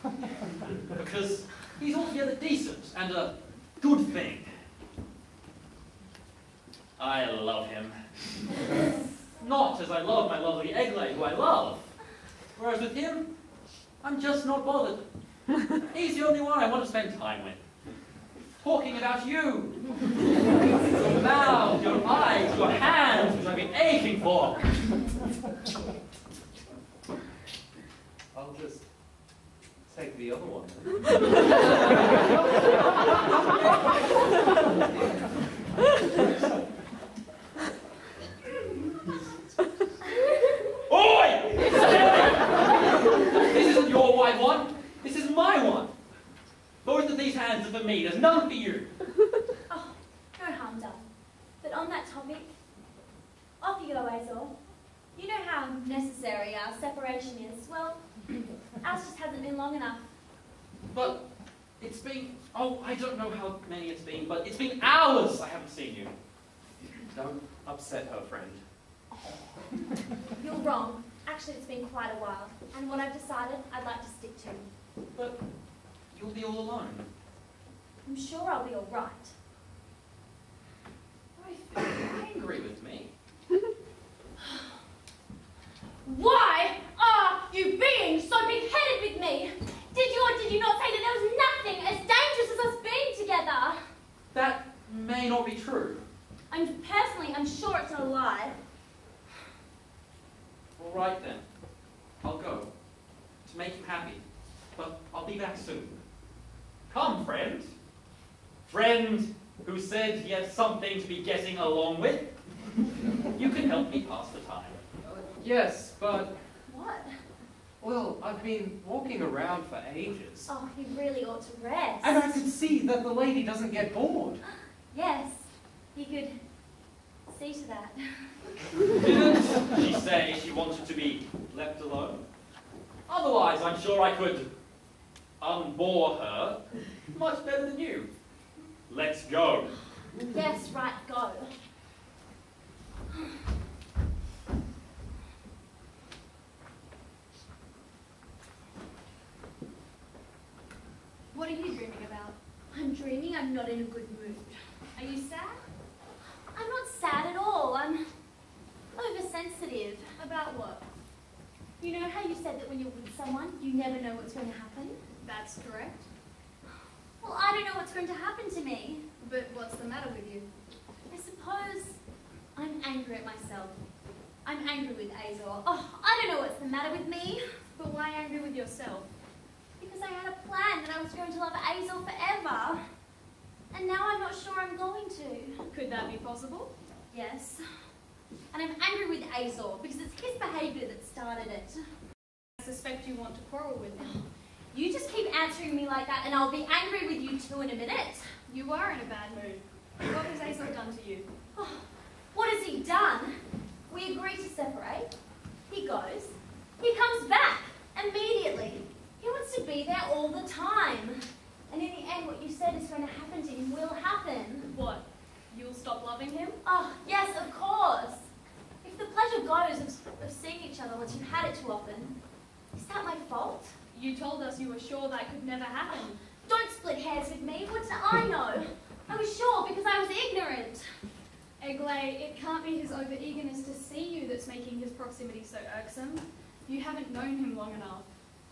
Speaker 6: Because he's altogether decent and a good thing. I love him. Not as I love my lovely egg lady who I love. Whereas with him, I'm just not bothered. He's the only one I want to spend time with. Talking about you. Your mouth, your eyes, your hands, which I've been aching for.
Speaker 10: I'll just take the other one.
Speaker 6: Oi! This isn't your white one. This is my one. Both of these hands are for me. There's none for you.
Speaker 5: Oh, no harm done. But on that topic, off you go, Azor. You know how necessary our separation is. Well, ours just hasn't been long enough.
Speaker 6: But it's been, oh, I don't know how many it's been, but it's been hours I haven't seen you.
Speaker 10: Don't upset her, friend.
Speaker 5: You're wrong. Actually, it's been quite a while. And what I've decided, I'd like to stick to.
Speaker 6: But you'll be all alone.
Speaker 5: I'm sure I'll be all right.
Speaker 6: I think you're angry with me.
Speaker 5: Why are you being so big-headed with me? Did you or did you not say that there was nothing as dangerous as us being together?
Speaker 6: That may not be true.
Speaker 5: I'm sure it's not a lie.
Speaker 6: All right then. I'll go. To make you happy. But I'll be back soon. Come, friend. Friend who said he has something to be getting along with. You can help me pass the time.
Speaker 10: Yes, but,
Speaker 5: What?
Speaker 10: well, I've been walking around for ages.
Speaker 5: Oh, you really ought to rest.
Speaker 10: And I can see that the lady doesn't get bored.
Speaker 5: Yes, you could see to that.
Speaker 6: Didn't she say she wanted to be left alone? Otherwise, I'm sure I could unbore her much better than you. Let's go.
Speaker 5: Yes, right, go.
Speaker 7: What are you dreaming about?
Speaker 5: I'm dreaming I'm not in a good mood.
Speaker 7: Are you sad?
Speaker 5: I'm not sad at all. I'm oversensitive.
Speaker 7: About what?
Speaker 5: You know how you said that when you're with someone, you never know what's going to happen?
Speaker 7: That's correct.
Speaker 5: Well, I don't know what's going to happen to me.
Speaker 7: But what's the matter with you?
Speaker 5: I suppose I'm angry at myself. I'm angry with Azor. Oh, I don't know what's the matter with me.
Speaker 7: But why angry with yourself?
Speaker 5: Because I had a plan that I was going to love Azor forever. And now I'm not sure I'm going to.
Speaker 7: Could that be possible?
Speaker 5: Yes. And I'm angry with Azor because it's his behaviour that started it.
Speaker 7: I suspect you want to quarrel with him.
Speaker 5: You just keep answering me like that and I'll be angry with you too in a minute.
Speaker 7: You are in a bad mood. What has Azor done to you?
Speaker 5: Oh, what has he done? We agree to separate. He goes. He comes back immediately. He wants to be there all the time. And in the end, what you said is going to happen to him will happen.
Speaker 7: What? You'll stop loving him?
Speaker 5: Oh, yes, of course. If the pleasure goes of seeing each other once you've had it too often, is that my fault?
Speaker 7: You told us you were sure that could never happen.
Speaker 5: Don't split hairs with me. What do I know? I was sure because I was ignorant.
Speaker 7: Eglay, it can't be his over-eagerness to see you that's making his proximity so irksome. You haven't known him long enough.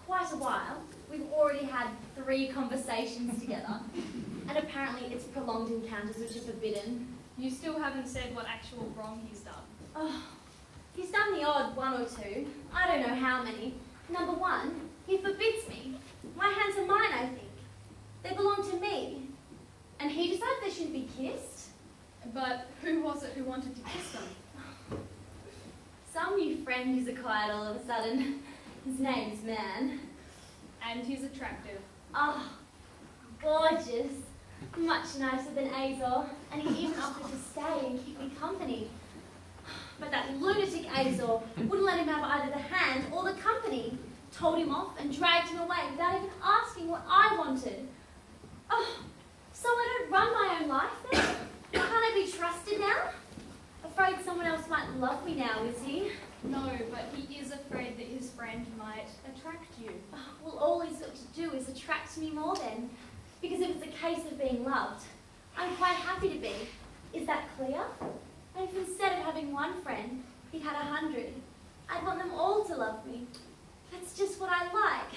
Speaker 5: Quite a while. We've already had 3 conversations together. And apparently it's prolonged encounters which are forbidden.
Speaker 7: You still haven't said what actual wrong he's done.
Speaker 5: Oh, he's done the odd 1 or 2. I don't know how many. Number one, he forbids me. My hands are mine, I think. They belong to me. And he decides they shouldn't be kissed?
Speaker 7: But who was it who wanted to kiss them?
Speaker 5: Some new friend who's acquired all of a sudden. His name's Man.
Speaker 7: And he's attractive.
Speaker 5: Oh, gorgeous. Much nicer than Azor. And he even offered to stay and keep me company. But that lunatic Azor wouldn't let him have either the hand or the company. Told him off and dragged him away without even asking what I wanted. Oh, so I don't run my own life then? Can't I be trusted now? Afraid someone else might love me now, is he?
Speaker 7: No, but he is afraid that his friend might attract you.
Speaker 5: Oh, well, all he's got to do is attract me more then. Because if it's a case of being loved, I'm quite happy to be. Is that clear? And if instead of having one friend, he had 100, I'd want them all to love me. That's just what I like.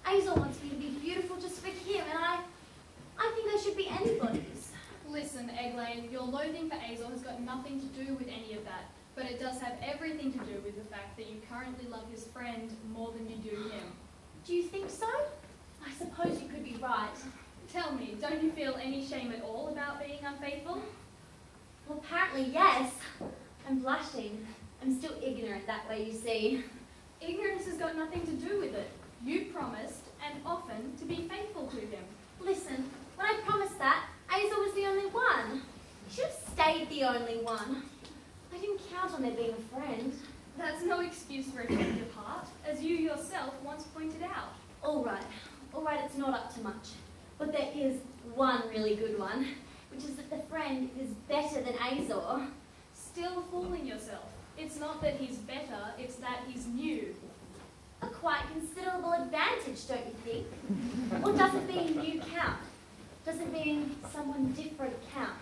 Speaker 5: Azor wants me to be beautiful just for him, and I think I should be anybody's.
Speaker 7: Listen, Eglaine, your loathing for Azor has got nothing to do with any of that, but it does have everything to do with the fact that you currently love his friend more than you do him.
Speaker 5: Do you think so? I suppose you could be right.
Speaker 7: Tell me, don't you feel any shame at all about being unfaithful?
Speaker 5: Well, apparently yes. I'm blushing. I'm still ignorant that way, you see.
Speaker 7: Ignorance has got nothing to do with it. You promised, and often, to be faithful to him.
Speaker 5: Listen, when I promised that, Azor was the only one. He should have stayed the only one. I didn't count on there being a friend.
Speaker 7: That's no excuse for a change of heart, as you yourself once pointed out.
Speaker 5: All right, it's not up to much. But there is one really good one, which is that the friend is better than Azor.
Speaker 7: Still fooling yourself. It's not that he's better, it's that he's new.
Speaker 5: A quite considerable advantage, don't you think? Or doesn't being new count? Doesn't being someone different count?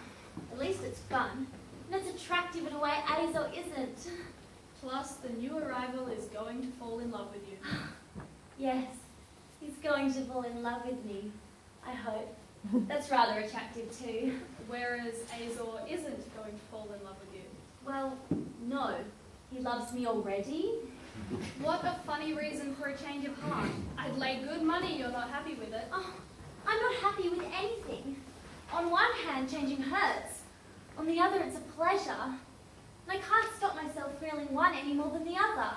Speaker 5: At least it's fun. And it's attractive in a way Azor isn't.
Speaker 7: Plus, the new arrival is going to fall in love with you.
Speaker 5: Yes, he's going to fall in love with me, I hope. That's rather attractive too.
Speaker 7: Whereas Azor isn't going to fall in love with you.
Speaker 5: Well, no. He loves me already.
Speaker 7: What a funny reason for a change of heart. I'd lay good money you're not happy with it.
Speaker 5: Oh, I'm not happy with anything. On one hand, changing hurts. On the other, it's a pleasure. And I can't stop myself feeling one any more than the other.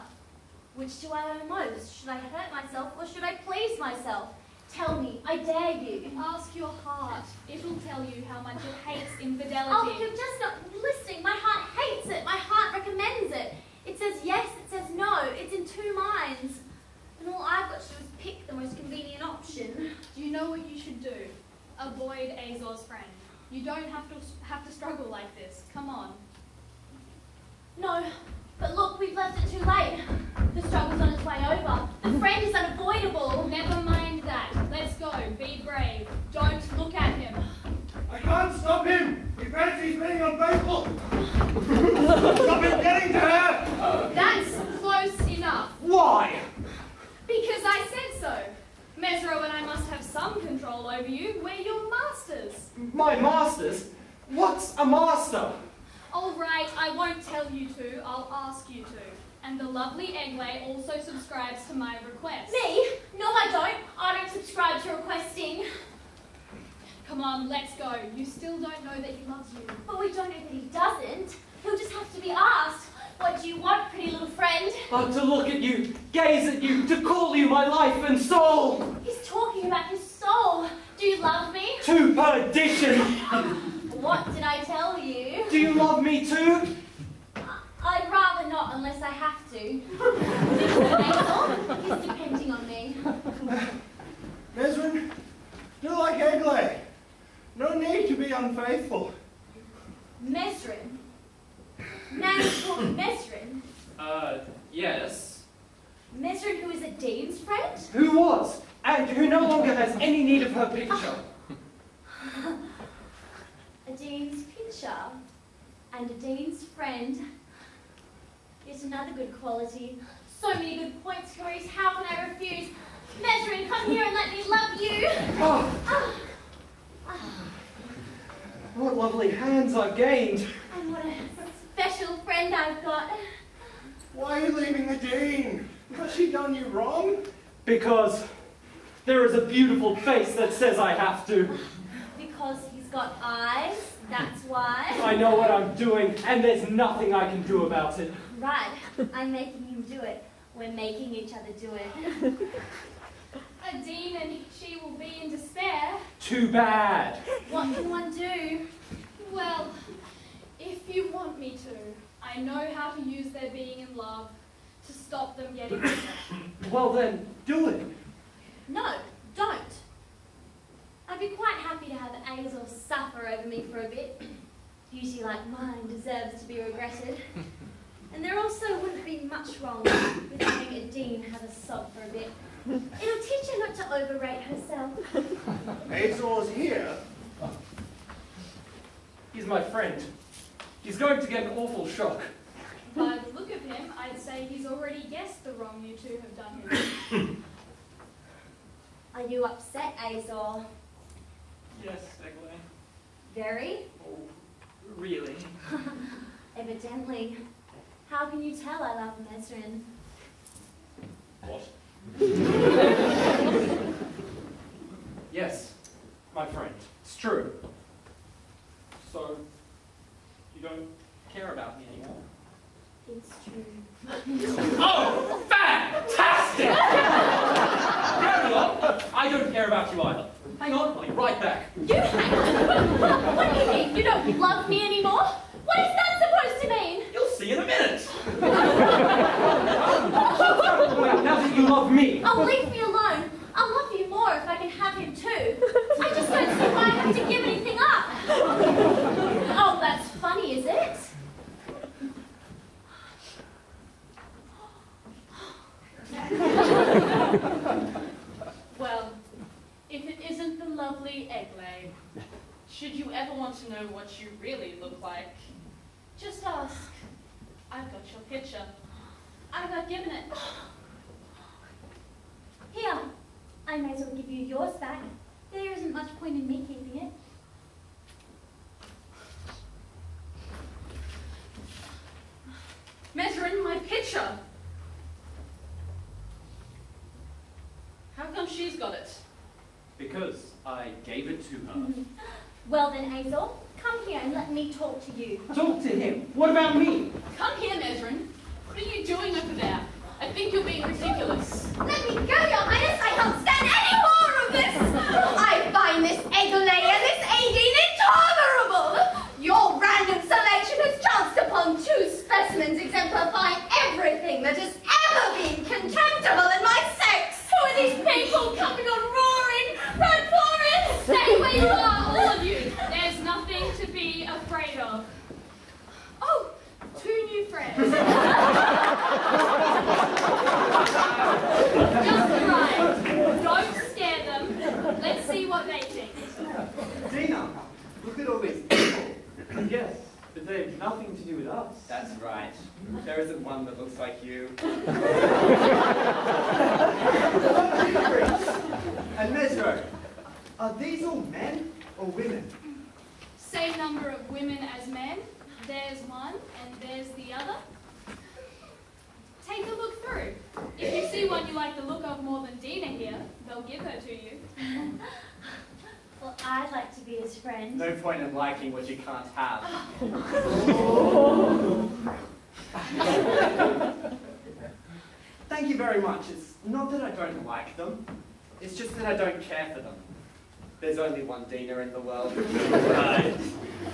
Speaker 5: Which do I owe most? Should I hurt myself or should I please myself? Tell me, I dare you.
Speaker 7: Ask your heart. It'll tell you how much it hates infidelity.
Speaker 5: Oh, you're just not listening. My heart hates it. My heart recommends it. It says yes, it says no. It's in two minds. And all I've got to do is pick the most convenient option.
Speaker 7: Do you know what you should do? Avoid Azor's friend. You don't have to struggle like this. Come on.
Speaker 5: No, but look, we've left it too late. The struggle's on its way over. The friend is unavoidable.
Speaker 7: Never mind that. Let's go. Be brave. Don't look at him.
Speaker 3: I can't stop him! He thinks he's being unfaithful! Stop him getting to her!
Speaker 7: That's close enough.
Speaker 3: Why?
Speaker 7: Because I said so. Mesro and I must have some control over you. We're your masters.
Speaker 10: My masters? What's a master?
Speaker 7: All right, I won't tell you to. I'll ask you to. And the lovely Eglay also subscribes to my request.
Speaker 5: Me? No, I don't. I don't subscribe to requesting.
Speaker 7: Come on, let's go. You still don't know that he loves you.
Speaker 5: But we don't know that he doesn't. He'll just have to be asked. What do you want, pretty little friend?
Speaker 10: Oh, to look at you, gaze at you, to call you my life and soul!
Speaker 5: He's talking about his soul. Do you love me?
Speaker 10: To perdition!
Speaker 5: What did I tell you?
Speaker 10: Do you love me too?
Speaker 5: I'd rather not unless I have to. He's depending on me.
Speaker 4: Mesrin, do like Eglay. No need to be unfaithful.
Speaker 5: Mesrin? Man is called Mesrin?
Speaker 10: Yes.
Speaker 5: Mesrin, who is a dean's friend?
Speaker 10: Who was, and who no longer has any need of her picture.
Speaker 5: A dean's picture and a dean's friend. Yet another good quality. So many good points, Clarice. How can I refuse? Mesrin, come here and let me love you.
Speaker 10: Oh. What lovely hands I've gained.
Speaker 5: And what a special friend I've got.
Speaker 4: Why are you leaving the dean? Has she done you wrong?
Speaker 10: Because there is a beautiful face that says I have to.
Speaker 5: Because he's got eyes, that's why.
Speaker 10: I know what I'm doing, and there's nothing I can do about it.
Speaker 5: Right, I'm making him do it. We're making each other do it.
Speaker 7: A dean and she will be in despair.
Speaker 10: Too bad.
Speaker 5: What can one do?
Speaker 7: Well, if you want me to, I know how to use their being in love to stop them getting bitter.
Speaker 10: Well then, do it.
Speaker 5: No, don't. I'd be quite happy to have Azel suffer over me for a bit. Beauty like mine deserves to be regretted. And there also wouldn't be much wrong with having a dean have a sob for a bit. It'll teach her not to overrate herself.
Speaker 4: Azor's here.
Speaker 10: He's my friend. He's going to get an awful shock.
Speaker 7: By the look of him, I'd say he's already guessed the wrong you two have done him.
Speaker 5: Are you upset, Azor?
Speaker 10: Yes, Eglay.
Speaker 5: Very?
Speaker 10: Oh, really?
Speaker 5: Evidently. How can you tell I love Mesrin?
Speaker 10: What? Yes, my friend. It's true. So, you don't care about me anymore?
Speaker 5: It's true.
Speaker 10: Oh, fantastic! I don't care about you either. Hang on, I'll be right back.
Speaker 5: You hang on. What do you mean? You don't love me anymore? What is that supposed to mean?
Speaker 10: You'll see in a minute. Now that you love me.
Speaker 5: Oh, leave me alone. I'll love you more if I can have him too. I just don't see why I have to give anything up. Oh, that's funny, is it?
Speaker 8: Well, if it isn't the lovely Eglay, should you ever want to know what you really look like, just ask. I've got your picture. I got given it.
Speaker 5: Here, I may as well give you yours back. There isn't much point in me keeping it.
Speaker 8: Mesrin, my picture. How come she's got it?
Speaker 10: Because I gave it to her.
Speaker 5: Well then, Azel, come here and let me talk to you.
Speaker 10: Talk to him. What about me?
Speaker 8: Come here, Mesrin. What are you doing over there? I think you're being ridiculous.
Speaker 2: Let me go, Your Highness. I can't stand any more of this. I find this Eglay and this Adine intolerable. Your random selection has chanced upon two specimens exemplifying everything that has ever been contemptible in my sex.
Speaker 5: Who are these people coming on roaring, red Florence?
Speaker 7: Stay where you are, all of you. There's nothing to be afraid of. Oh, two new friends. Just arrived. Don't scare them. Let's see what they think.
Speaker 3: Dina, look at all these people.
Speaker 10: Yes, but they have nothing to do with us.
Speaker 11: That's right. There isn't one that looks like you.
Speaker 3: And Mesro, are these all men or women?
Speaker 7: Same number of women as men. There's one and there's the other. Take a look through. If you see one you like the look of more than Dina here, they'll give her to you.
Speaker 5: Well, I'd like to be his friend.
Speaker 11: No point in liking what you can't have. Thank you very much. It's not that I don't like them. It's just that I don't care for them. There's only one Dina in the world.
Speaker 10: Right.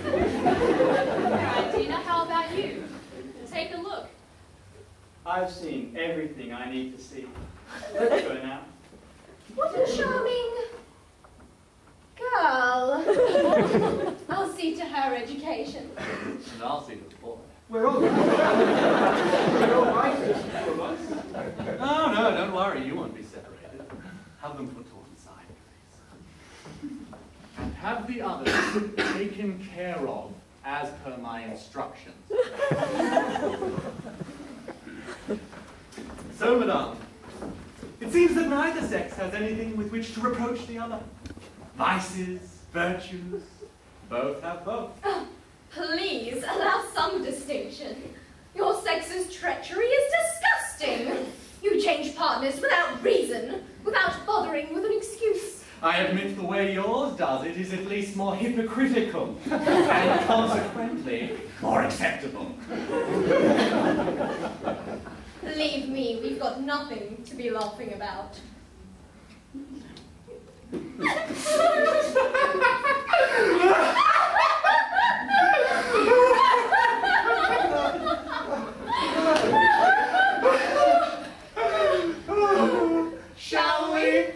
Speaker 7: Alright, Dina, how about you? Take a look.
Speaker 12: I've seen everything I need to see. Let's go now.
Speaker 2: What a charming girl. I'll see to her education.
Speaker 6: And I'll see the boy.
Speaker 3: We're all right. We're all right, the two of us.
Speaker 6: No, don't worry. You won't be separated. Have them put to one side, please.
Speaker 3: And have the others taken care of as per my instructions.
Speaker 6: So, madame, it seems that neither sex has anything with which to reproach the other. Vices, virtues, both have both.
Speaker 2: Oh, please allow some distinction. Your sex's treachery is disgusting. You change
Speaker 3: way yours does it is at least more hypocritical and consequently more acceptable.
Speaker 2: Believe me, we've got nothing to be laughing about.
Speaker 3: Shall we?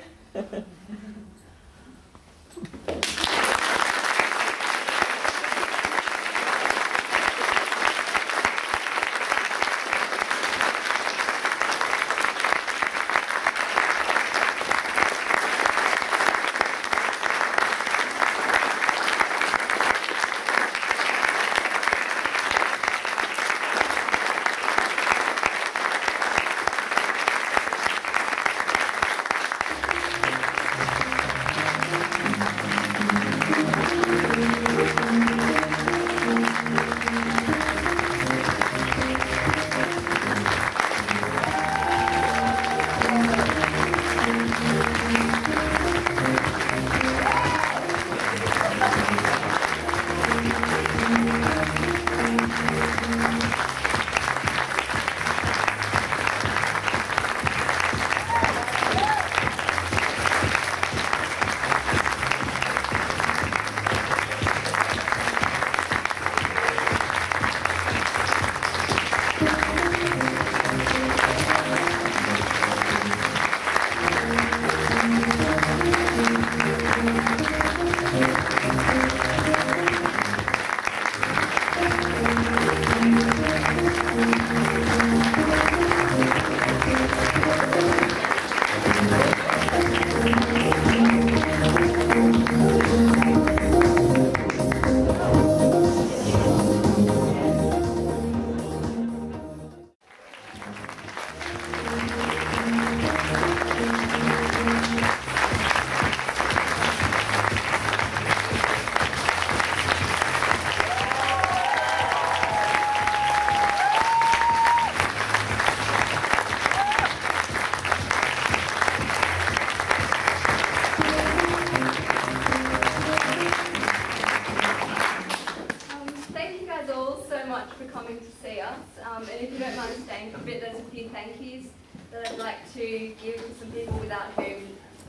Speaker 2: And if you don't mind staying for a bit, there's a few thank yous that I'd like to give to some people without whom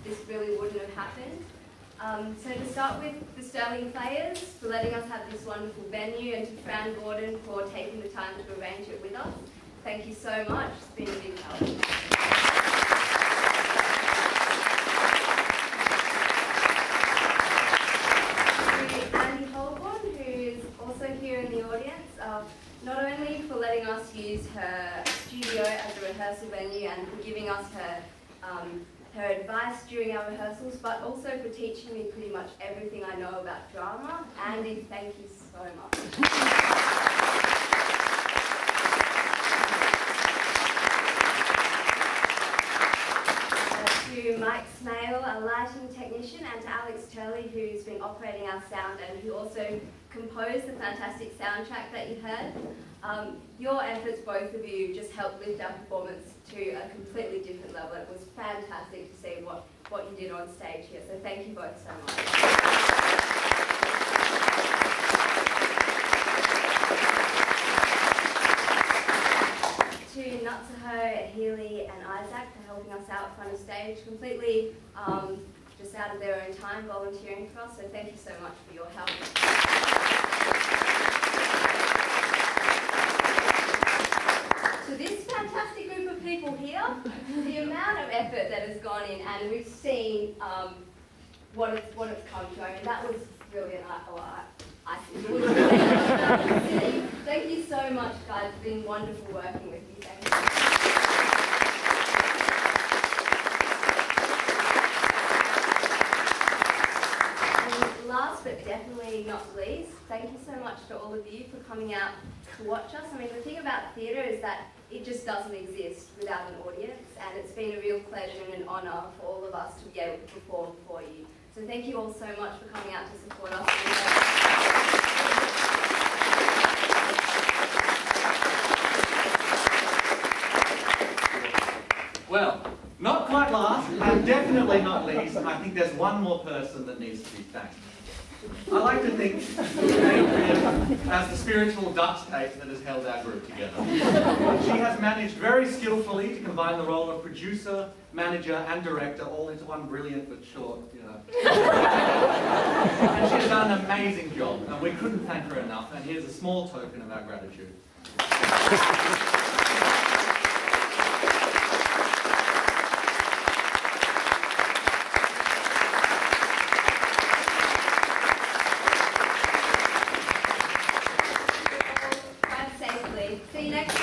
Speaker 2: this really wouldn't have happened. So to start with, the Sterling Players for letting us have this wonderful venue, and to Fran Gordon for taking the time to arrange it with us. Thank you so much. It's been a big help. Here in the audience, not only for letting us use her studio as a rehearsal venue and for giving us her her advice during our rehearsals, but also for teaching me pretty much everything I know about drama. Andy, thank you so much. To Mike Smale, a lighting technician, and to Alex Turley, who's been operating our sound and who also composed the fantastic soundtrack that you heard. Your efforts, both of you, just helped lift our performance to a completely different level. It was fantastic to see what you did on stage here, so thank you both so much. To Nutsaho, Healy and Isaac for helping us out front of stage, completely just out of their own time volunteering for us, so thank you so much for your help. To this fantastic group of people here, the amount of effort that has gone in, and we've seen what it's come to. I mean, that was really an Thank you so much, guys. It's been wonderful working with you. Thank you. And last but definitely not least, thank you so much to all of you for coming out to watch us. I mean, the thing about theatre is that it just doesn't exist without an audience, and it's been a real pleasure and an honour for all of us to be able to perform for you. So thank you all so much for coming out to support us.
Speaker 3: Well, not quite last, and definitely not least, I think there's one more person that needs to be thanked. I like to think of Adrian as the spiritual duct tape that has held our group together. She has managed very skillfully to combine the role of producer, manager, and director all into one brilliant but short, And she has done an amazing job, and we couldn't thank her enough, and here's a small token of our gratitude.
Speaker 1: Drive safely. See you next time.